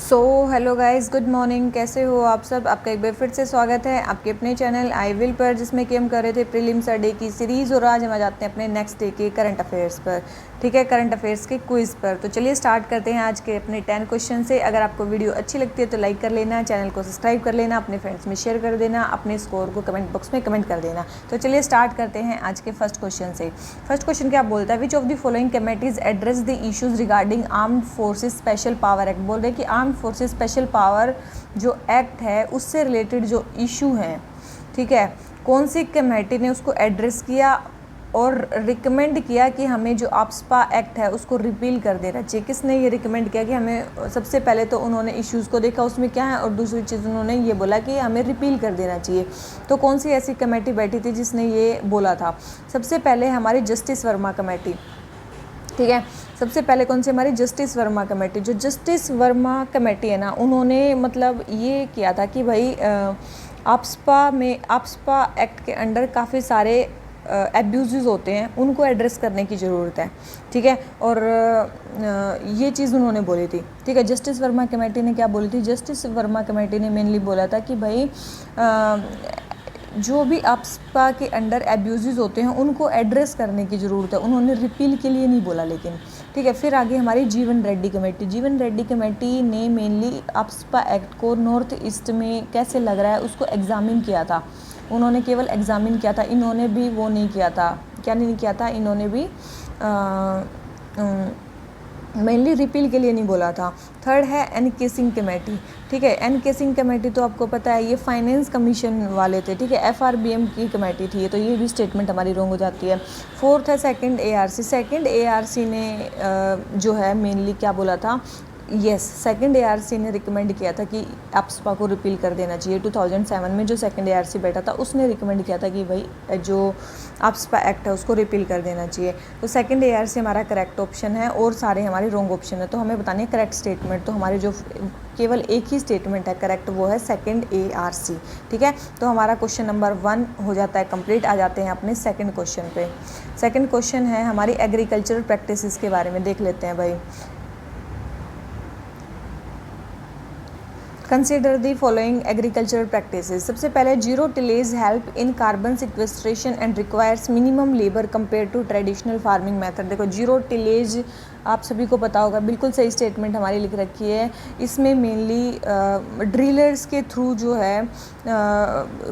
So hello guys, good morning. कैसे हो आप सब? आपका एक बार फिर से स्वागत है आपके अपने चैनल आई विल पर, जिसमें कि हम कर रहे थे प्रीलिम्स डे की सीरीज़। और आज हम आ जाते हैं अपने नेक्स्ट डे के करंट अफेयर्स पर। ठीक है, करंट अफेयर्स के क्विज़ पर। तो चलिए स्टार्ट करते हैं आज के अपने 10 क्वेश्चन से। अगर आपको वीडियो अच्छी लगती है तो लाइक कर लेना, चैनल को सब्सक्राइब कर लेना, अपने फ्रेंड्स में शेयर कर देना, अपने स्कोर को कमेंट बॉक्स में कमेंट कर देना। तो चलिए स्टार्ट करते हैं आज के फर्स्ट क्वेश्चन से। फर्स्ट क्वेश्चन क्या बोलता है? Which of the following committees address the issues regarding armed forces special power act. बोल रहे हैं कि आर्म्ड फोर्सेज स्पेशल पावर जो एक्ट है उससे रिलेटेड जो इशू हैं, ठीक है, कौन सी कमेटी ने उसको एड्रेस किया और रिकमेंड किया कि हमें जो आप्सपा एक्ट है उसको रिपील कर देना चाहिए। किसने ये रिकमेंड किया कि हमें, सबसे पहले तो उन्होंने इश्यूज़ को देखा उसमें क्या है, और दूसरी चीज़ उन्होंने ये बोला कि हमें रिपील कर देना चाहिए। तो कौन सी ऐसी कमेटी बैठी थी जिसने ये बोला था? सबसे पहले हमारी जस्टिस वर्मा कमेटी। ठीक है, सबसे पहले कौन सी? हमारी जस्टिस वर्मा कमेटी। जो जस्टिस वर्मा कमेटी है ना, उन्होंने मतलब ये किया था कि भाई आप्सपा एक्ट के अंडर काफ़ी सारे एब्यूज़ होते हैं, उनको एड्रेस करने की ज़रूरत है। ठीक है, और ये चीज़ उन्होंने बोली थी। ठीक है, जस्टिस वर्मा कमेटी ने क्या बोली थी? जस्टिस वर्मा कमेटी ने मेनली बोला था कि भाई जो भी आप्सपा के अंडर एब्यूज़ होते हैं उनको एड्रेस करने की ज़रूरत है। उन्होंने रिपील के लिए नहीं बोला लेकिन। ठीक है, फिर आगे हमारी जीवन रेड्डी कमेटी। जीवन रेड्डी कमेटी ने मेनली आप्सपा एक्ट को नॉर्थ ईस्ट में कैसे लग रहा है उसको एग्ज़ामिन किया था। उन्होंने केवल एग्ज़ामिन किया था, इन्होंने भी वो नहीं किया था। क्या नहीं किया था? इन्होंने भी मेनली रिपील के लिए नहीं बोला था। थर्ड है एनकेसिंग कमेटी। ठीक है, एनकेसिंग कमेटी तो आपको पता है ये फाइनेंस कमीशन वाले थे। ठीक है, एफआरबीएम की कमेटी थी, तो ये भी स्टेटमेंट हमारी रॉन्ग हो जाती है। फोर्थ है सेकंड एआरसी। सेकंड एआरसी ने जो है मेनली क्या बोला था? सेकंड एआरसी ने रिकमेंड किया था कि आप्सपा को रिपील कर देना चाहिए। 2007 में जो सेकंड एआरसी बैठा था उसने रिकमेंड किया था कि भाई जो आप्सपा एक्ट है उसको रिपील कर देना चाहिए। तो सेकंड एआरसी हमारा करेक्ट ऑप्शन है और सारे हमारे रॉन्ग ऑप्शन है। तो हमें बतानी है करेक्ट स्टेटमेंट। तो हमारे जो केवल एक ही स्टेटमेंट है करेक्ट, वो है सेकंड एआरसी। ठीक है, तो हमारा क्वेश्चन नंबर 1 हो जाता है कंप्लीट। आ जाते हैं अपने सेकंड क्वेश्चन पे। सेकंड क्वेश्चन है हमारी एग्रीकल्चरल प्रैक्टिसेस के बारे में, देख लेते हैं भाई। Consider the following agricultural practices. सबसे पहले, zero tillage help in carbon sequestration and requires minimum labour compare to traditional farming method. देखो, जीरो टिलेज आप सभी को पता होगा, बिल्कुल सही स्टेटमेंट हमारी लिख रखी है। इसमें मेनली ड्रिलर्स के थ्रू जो है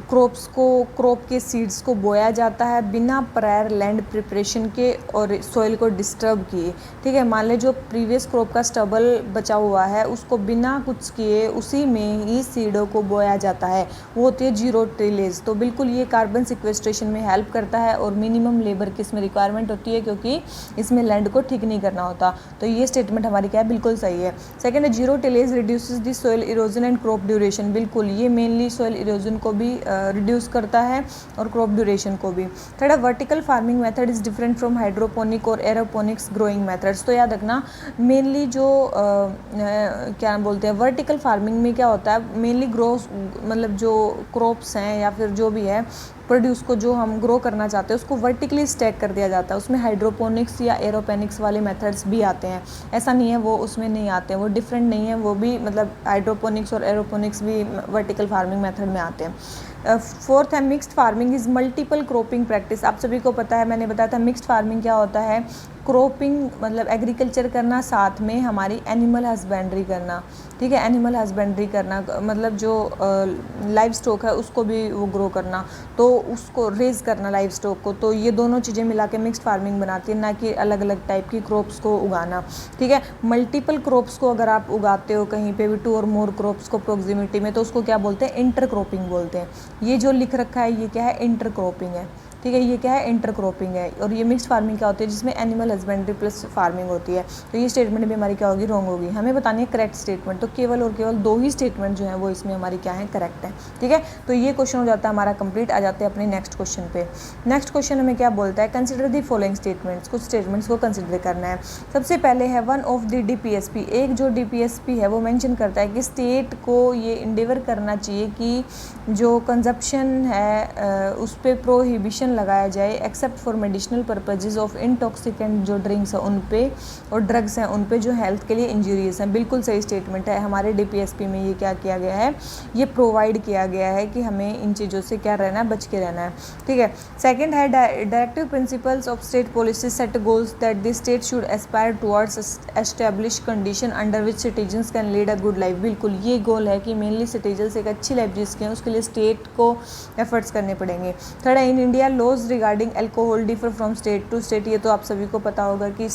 क्रॉप के सीड्स को बोया जाता है बिना प्रायर लैंड प्रिपरेशन के और सॉइल को डिस्टर्ब किए। ठीक है, मान ले जो प्रीवियस क्रॉप का स्टबल बचा हुआ है उसको बिना कुछ किए उसी में ही सीडों को बोया जाता है, वो होती है जीरो टिलेज। तो बिल्कुल ये कार्बन सिक्वेस्ट्रेशन में हेल्प करता है और मिनिमम लेबर की इसमें रिक्वायरमेंट होती है क्योंकि इसमें लैंड को ठीक नहीं करना होता। तो ये स्टेटमेंट हमारी क्या है? बिल्कुल सही है। सेकंड है, zero tillage reduces the soil erosion and crop duration. बिल्कुल, ये मेनली सॉइल इरोजन को भी रिड्यूस करता है और क्रॉप ड्यूरेशन को भी। थर्ड है, vertical farming method is different from hydroponic और एरोपोनिक्स ग्रोइंग मेथड्स। तो याद रखना, मेनली जो क्या बोलते हैं, वर्टिकल फार्मिंग में क्या होता है, मेनली मतलब जो क्रॉप्स हैं या फिर जो भी है प्रोड्यूस को जो हम ग्रो करना चाहते हैं उसको वर्टिकली स्टैक कर दिया जाता है। उसमें हाइड्रोपोनिक्स या एरोपोनिक्स वाले मेथड्स भी आते हैं, ऐसा नहीं है वो उसमें नहीं आते हैं, वो डिफरेंट नहीं है, वो भी मतलब हाइड्रोपोनिक्स और एरोपोनिक्स भी वर्टिकल फार्मिंग मेथड में आते हैं। फोर्थ है, mixed farming is multiple cropping practice. आप सभी को पता है, मैंने बताया था मिक्स्ड फार्मिंग क्या होता है। क्रॉपिंग मतलब एग्रीकल्चर करना, साथ में हमारी एनिमल हस्बेंड्री करना। ठीक है, एनिमल हस्बेंड्री करना मतलब जो लाइव स्टॉक है उसको भी वो ग्रो करना, तो उसको रेज करना लाइव स्टॉक को। तो ये दोनों चीज़ें मिला के मिक्स्ड फार्मिंग बनाती है, ना कि अलग अलग टाइप की क्रॉप्स को उगाना। ठीक है, मल्टीपल क्रॉप्स को अगर आप उगाते हो कहीं पे भी 2 और मोर क्रॉप्स को प्रोक्सिमिटी में, तो उसको क्या बोलते हैं? इंटर क्रॉपिंग बोलते हैं। ये जो लिख रखा है ये क्या है? इंटर क्रॉपिंग है। ठीक है, ये क्या है? इंटर क्रॉपिंग है। और ये मिक्स्ड फार्मिंग क्या होती है? जिसमें एनिमल हस्बेंड्री प्लस फार्मिंग होती है। तो ये स्टेटमेंट भी हमारी क्या होगी? रॉन्ग होगी। हमें बतानी है करेक्ट स्टेटमेंट। तो केवल और केवल 2 ही स्टेटमेंट जो है वो इसमें हमारी क्या है? करेक्ट है। ठीक है, तो ये क्वेश्चन हो जाता है हमारा कंप्लीट। आ जाते हैं अपने नेक्स्ट क्वेश्चन पे। नेक्स्ट क्वेश्चन हमें क्या बोलता है? Consider the following statements. कुछ स्टेटमेंट्स को कंसिडर करना है। सबसे पहले है, वन ऑफ द डीपीएसपी। एक जो डीपीएसपी है वो मेंशन करता है कि स्टेट को ये इंडेवर करना चाहिए कि जो कंजप्शन है उस पर प्रोहिबिशन प्रिवेंशन लगाया जाए except for medicinal purposes of intoxicant जो ड्रिंक्स हैं उन पे और ड्रग्स हैं उन पे जो हेल्थ के लिए इंजूरियस हैं। बिल्कुल सही स्टेटमेंट है। हमारे DPSP में ये क्या किया गया है, ये प्रोवाइड किया गया है कि हमें इन चीज़ों से क्या रहना है, बच के रहना है। ठीक है। सेकेंड है directive principles of state policy set goals that the state should Aspire towards establish condition under which citizens can lead a good life. बिल्कुल ये गोल है कि मेनली सिटीजन्स एक अच्छी लाइफ जी सकें, उसके लिए स्टेट को एफर्ट्स करने पड़ेंगे। थर्ड है in India laws regarding alcohol differ from state to state. ये तो आप सभी को पता होगा कि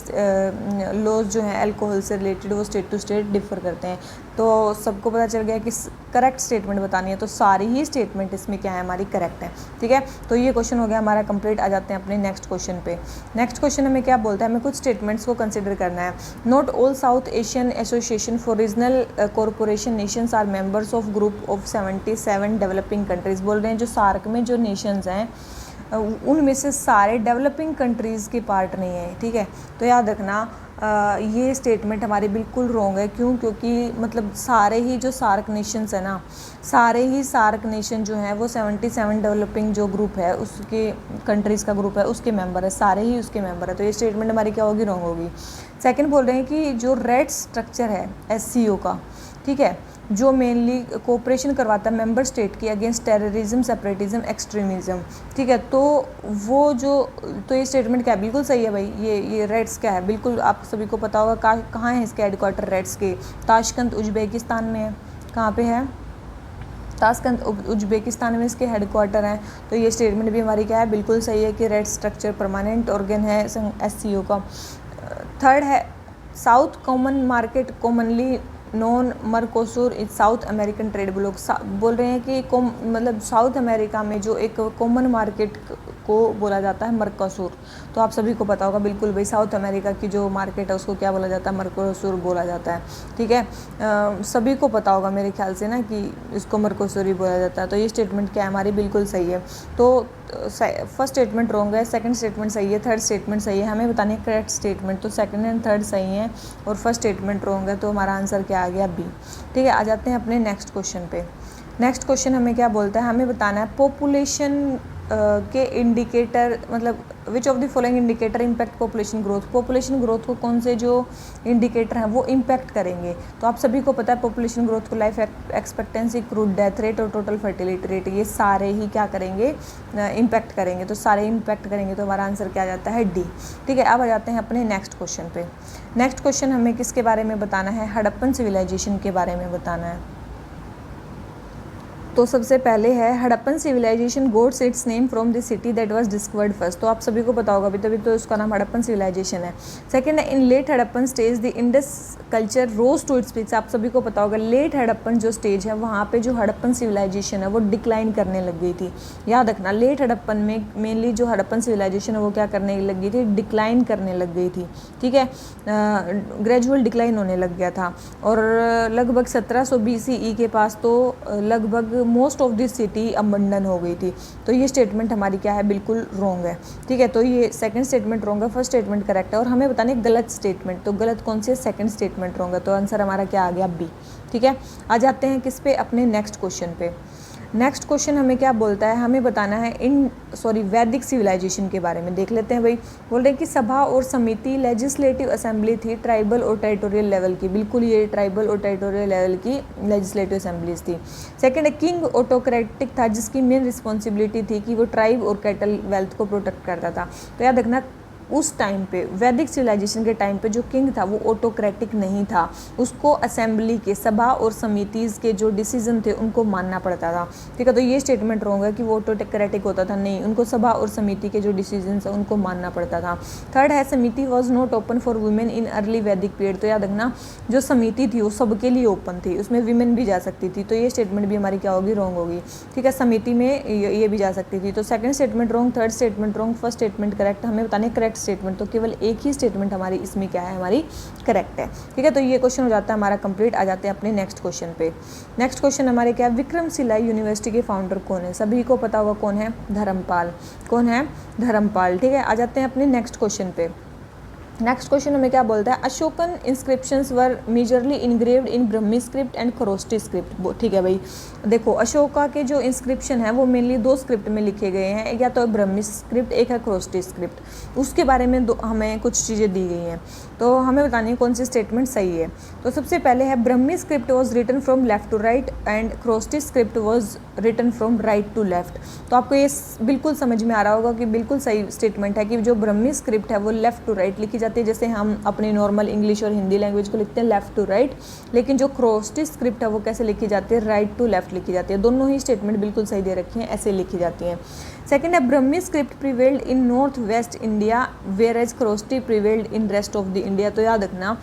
लॉज जो हैं अल्कोहल से रिलेटेड वो स्टेट टू स्टेट डिफर करते हैं। तो सबको पता चल गया कि करेक्ट स्टेटमेंट बतानी है, तो सारी ही स्टेटमेंट इसमें क्या है हमारी करेक्ट है। ठीक है, तो ये क्वेश्चन हो गया हमारा कंप्लीट। आ जाते हैं अपने नेक्स्ट क्वेश्चन पे। नेक्स्ट क्वेश्चन हमें क्या बोलता है, हमें कुछ स्टेटमेंट्स को कंसिडर करना है। Not all South Asian Association for Regional Corporation nations are members of group of 77 developing countries. बोल रहे हैं जो सार्क में जो नेशंस हैं उनमें से सारे डेवलपिंग कंट्रीज़ के पार्ट नहीं है। ठीक है, तो याद रखना ये स्टेटमेंट हमारी बिल्कुल रॉन्ग है। क्यों? क्योंकि मतलब सारे ही जो सार्क नेशंस है ना, सारे ही सार्क नेशन जो हैं वो 77 डेवलपिंग जो ग्रुप है उसके कंट्रीज़ का ग्रुप है उसके मेंबर है, सारे ही उसके मेंबर है। तो ये स्टेटमेंट हमारी क्या होगी, रॉन्ग होगी। सेकंड बोल रहे हैं कि जो रेड स्ट्रक्चर है SCO का, ठीक है, जो मेनली कोऑपरेशन करवाता है मेंबर स्टेट की अगेंस्ट टेररिज्म, सेपरेटिज्म, एक्सट्रीमिज्म। ठीक है, तो वो जो तो ये स्टेटमेंट क्या है, बिल्कुल सही है भाई। ये रेड्स क्या है, बिल्कुल आप सभी को पता होगा। कहाँ है इसके हेडक्वार्टर रेड्स के? ताशकंद उज्बेकिस्तान में है। कहाँ पे है? ताशकंद उज्बेकिस्तान में इसके हेडक्वार्टर हैं। तो ये स्टेटमेंट भी हमारी क्या है, बिल्कुल सही है कि रेड स्ट्रक्चर परमानेंट ऑर्गन है SCO का। थर्ड है south common market commonly non Mercosur is south American trade block. बोल रहे हैं कि मतलब साउथ अमेरिका में जो एक कॉमन मार्केट को बोला जाता है मर्कोसुर। तो आप सभी को पता होगा बिल्कुल भाई, साउथ अमेरिका की जो मार्केट है उसको क्या बोला जाता है, मर्कोसुर बोला जाता है। ठीक है, सभी को पता होगा मेरे ख्याल से ना कि इसको मर्कोसुर ही बोला जाता है। तो ये स्टेटमेंट क्या है हमारी, बिल्कुल सही है। तो फर्स्ट स्टेटमेंट रॉन्ग है, सेकंड स्टेटमेंट सही है, थर्ड स्टेटमेंट सही है। हमें बतानी है करेक्ट स्टेटमेंट। तो सेकंड एंड थर्ड सही है और फर्स्ट स्टेटमेंट रॉन्ग है। तो हमारा आंसर क्या आ गया, B। ठीक है, आ जाते हैं अपने नेक्स्ट क्वेश्चन पे। नेक्स्ट क्वेश्चन हमें क्या बोलता है, हमें बताना है पॉपुलेशन के इंडिकेटर, मतलब which of the following indicator impact population growth. Population growth को कौन से जो इंडिकेटर हैं वो इम्पैक्ट करेंगे। तो आप सभी को पता है पॉपुलेशन ग्रोथ को life expectancy, crude death rate और टोटल फर्टिलिटी रेट, ये सारे ही क्या करेंगे, इम्पैक्ट करेंगे। तो सारे इम्पैक्ट करेंगे, तो हमारा आंसर क्या आ जाता है, D। ठीक है, अब आ जाते हैं अपने नेक्स्ट क्वेश्चन पे। नेक्स्ट क्वेश्चन हमें किसके बारे में बताना है, हड़प्पन सिविलाइजेशन के बारे में बताना है। तो सबसे पहले है Harappan civilisation gots its name from the city that was discovered first. तो आप सभी को पता होगा अभी, तभी तो उसका नाम हड़प्पन सिविलाइजेशन है। सेकंड है in late Harappan stage the Indus culture rose to its peaks. आप सभी को पता होगा लेट हड़प्पन जो स्टेज है वहाँ पे जो हड़प्पन सिविलाइजेशन है वो डिक्लाइन करने लग गई थी। याद रखना, लेट हड़प्पन में मेनली जो हड़प्पन सिविलाइजेशन है वो क्या करने लग गई थी, डिक्लाइन करने लग गई थी। ठीक है, ग्रेजुअल डिक्लाइन होने लग गया था। और लगभग 1700 BCE के पास तो लगभग most of this city abandon हो गई थी। तो ये स्टेटमेंट हमारी क्या है, बिल्कुल रॉन्ग है। ठीक है, तो ये सेकंड स्टेटमेंट रॉन्ग है, फर्स्ट स्टेटमेंट करेक्ट है। और हमें बताने गलत स्टेटमेंट, तो गलत कौन सी है, सेकंड स्टेटमेंट रॉन्ग है। तो आंसर हमारा क्या आ गया, B। ठीक है, आ जाते हैं किस पे, अपने नेक्स्ट क्वेश्चन पे। नेक्स्ट क्वेश्चन हमें क्या बोलता है, हमें बताना है वैदिक सिविलाइजेशन के बारे में। देख लेते हैं भाई। बोल रहे हैं कि सभा और समिति लेजिस्लेटिव असेंबली थी ट्राइबल और टेरिटोरियल लेवल की। बिल्कुल ये ट्राइबल और टेरिटोरियल लेवल की लेजिस्लेटिव असेंबलीज थी। सेकंड है किंग ऑटोक्रेटिक था, जिसकी मेन रिस्पॉन्सिबिलिटी थी कि वो ट्राइब और कैटल वेल्थ को प्रोटेक्ट करता था। तो याद रखना, उस टाइम पे वैदिक सिविलाइजेशन के टाइम पे जो किंग था वो ऑटोक्रेटिक नहीं था, उसको असेंबली के, सभा और समितिज़ के जो डिसीजन थे उनको मानना पड़ता था। ठीक है, तो ये स्टेटमेंट रॉन्ग है कि वो ऑटोक्रेटिक होता था, नहीं, उनको सभा और समिति के जो डिसीजन है उनको मानना पड़ता था। थर्ड है समिति was not open for women in early वैदिक पीरियड। तो याद रखना, जो समिति थी वो सबके लिए ओपन थी, उसमें वीमेन भी जा सकती थी। तो ये स्टेटमेंट भी हमारी क्या होगी, रॉन्ग होगी। ठीक है, समिति में ये भी जा सकती थी। तो second statement wrong, third statement wrong, first statement correct. हमें बताने करेक्ट स्टेटमेंट, तो केवल एक ही स्टेटमेंट हमारी इसमें क्या है, हमारी करेक्ट है। ठीक है, तो ये क्वेश्चन हो जाता है हमारा कंप्लीट। आ जाते हैं अपने नेक्स्ट क्वेश्चन पे। नेक्स्ट क्वेश्चन हमारे क्या है, विक्रमशिला यूनिवर्सिटी के फाउंडर कौन है। सभी को पता होगा कौन है, धर्मपाल। कौन है, धर्मपाल। ठीक है, आ जाते हैं अपने नेक्स्ट क्वेश्चन पे। नेक्स्ट क्वेश्चन हमें क्या बोलता है, Ashokan inscriptions were majorly engraved in Brahmi script and Kharosthi script. ठीक है भाई, देखो अशोका के जो इंस्क्रिप्शन है वो मेनली दो स्क्रिप्ट में लिखे गए हैं, एक या तो ब्रह्मी स्क्रिप्ट, एक है खरोष्टी स्क्रिप्ट। उसके बारे में हमें कुछ चीज़ें दी गई हैं, तो हमें बतानी है कौन सी स्टेटमेंट सही है। तो सबसे पहले है Brahmi script was written from left to right and Kharosthi script was written from right to left. तो आपको ये बिल्कुल समझ में आ रहा होगा कि बिल्कुल सही स्टेटमेंट है कि जो ब्रह्मी स्क्रिप्ट है वो लेफ्ट टू राइट लिखी जाती है, जैसे हम अपनी नॉर्मल इंग्लिश और हिंदी लैंग्वेज को लिखते हैं लेफ्ट टू राइट, लेकिन जो खरोष्टी स्क्रिप्ट है वो कैसे लिखी जाती है, राइट टू लेफ्ट लिखी जाती है। दोनों ही स्टेटमेंट बिल्कुल सही दे रखी हैं, ऐसे लिखी जाती हैं। सेकेंड है Brahmi script prevailed in north west India whereas Kharosthi prevailed in rest of the India. तो याद रखना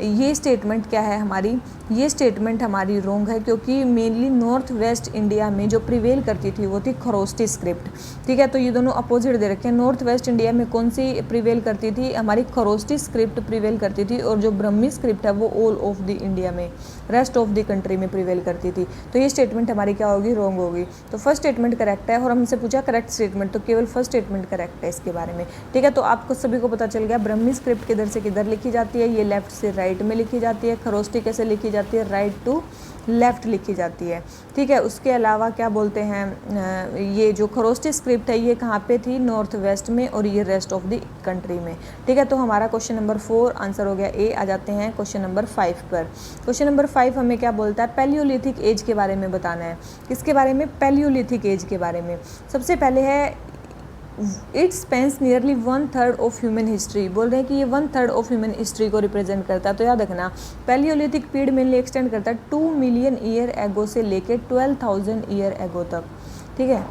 ये स्टेटमेंट क्या है हमारी, ये स्टेटमेंट हमारी रॉन्ग है, क्योंकि मेनली नॉर्थ वेस्ट इंडिया में जो प्रिवेल करती थी वो थी खरोष्टी स्क्रिप्ट। ठीक है, तो ये दोनों अपोजिट दे रखे हैं। नॉर्थ वेस्ट इंडिया में कौन सी प्रिवेल करती थी, हमारी खरोष्टी स्क्रिप्ट प्रिवेल करती थी, और जो ब्रह्मी स्क्रिप्ट है वो ऑल ऑफ द इंडिया में, रेस्ट ऑफ द कंट्री में प्रिवेल करती थी। तो ये स्टेटमेंट हमारी क्या होगी, रॉन्ग होगी। तो फर्स्ट स्टेटमेंट करेक्ट है, और हमसे पूछा करेक्ट स्टेटमेंट, तो केवल फर्स्ट स्टेटमेंट करेक्ट है इसके बारे में। ठीक है, तो आपको सभी को पता चल गया ब्रह्मी स्क्रिप्ट किधर से किधर लिखी जाती है, ये लेफ्ट से राइट में लिखी जाती है। खरोष्टी कैसे लिखी जाती है, राइट टू लेफ्ट लिखी जाती है। ठीक है, उसके अलावा क्या बोलते हैं, ये जो खरोष्टी स्क्रिप्ट है ये कहाँ पे थी, नॉर्थ वेस्ट में, और ये रेस्ट ऑफ द कंट्री में। ठीक है, तो हमारा क्वेश्चन नंबर 4 आंसर हो गया ए। आ जाते हैं क्वेश्चन नंबर 5 पर। क्वेश्चन नंबर 5 हमें क्या बोलता है, पैलियोलिथिक एज के बारे में बताना है। किसके बारे में, पैलियोलिथिक एज के बारे में। सबसे पहले है it Spence nearly 1/3 of human history. बोल रहे हैं कि ये 1/3 ऑफ ह्यूमन हिस्ट्री को रिप्रेजेंट करता है। तो याद रखना पैलियोलिथिक पीरियड मेनली एक्सटेंड करता है 2 मिलियन ईयर एगो से लेके 12,000 ईयर एगो तक। ठीक है,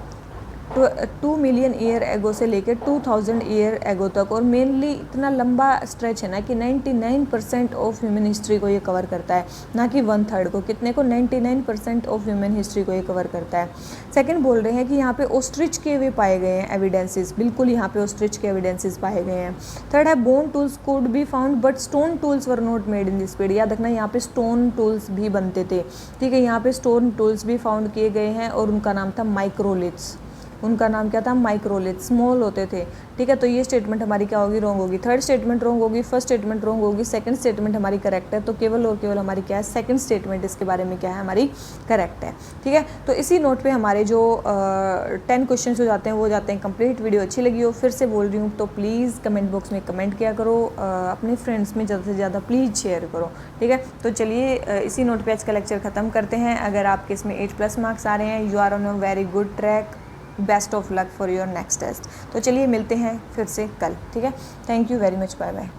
2 मिलियन ईयर एगो से लेकर 2000 ईयर एगो तक, और मेनली इतना लंबा स्ट्रेच है ना कि 99% ऑफ ह्यूमन हिस्ट्री को ये कवर करता है, ना कि 1/3 को। कितने को, 99% ऑफ ह्यूमन हिस्ट्री को ये कवर करता है। सेकंड बोल रहे हैं कि यहाँ पे ऑस्ट्रिच के वे पाए गए हैं एविडेंसेस, बिल्कुल यहाँ पे ऑस्ट्रिच के एविडेंसेस पाए गए हैं। थर्ड है bone tools could be found but stone tools were not made in this period. याद रखना यहाँ पे स्टोन टूल्स भी बनते थे। ठीक है, यहाँ पे स्टोन टूल्स भी फाउंड किए गए हैं, और उनका नाम था माइक्रोलिथ्स। उनका नाम क्या था, माइक्रोलिथ, स्मॉल होते थे। ठीक है, तो ये स्टेटमेंट हमारी क्या होगी, रॉन्ग होगी। थर्ड स्टेटमेंट रॉन्ग होगी, फर्स्ट स्टेटमेंट रॉन्ग होगी, सेकंड स्टेटमेंट हमारी करेक्ट है। तो केवल और केवल हमारी क्या है, सेकंड स्टेटमेंट इसके बारे में क्या है, हमारी करेक्ट है। ठीक है, तो इसी नोट पे हमारे जो 10 क्वेश्चन हो जाते हैं वो जाते हैं कंप्लीट। वीडियो अच्छी लगी हो, फिर से बोल रही हूँ, तो प्लीज़ कमेंट बॉक्स में कमेंट किया करो, अपने फ्रेंड्स में ज़्यादा से ज़्यादा प्लीज़ शेयर करो। ठीक है, तो चलिए इसी नोट पर आज का लेक्चर ख़त्म करते हैं। अगर आपके इसमें 8+ मार्क्स आ रहे हैं, you are on a very good track. Best of luck for your next test. तो चलिए मिलते हैं फिर से कल। ठीक है, thank you very much, bye bye.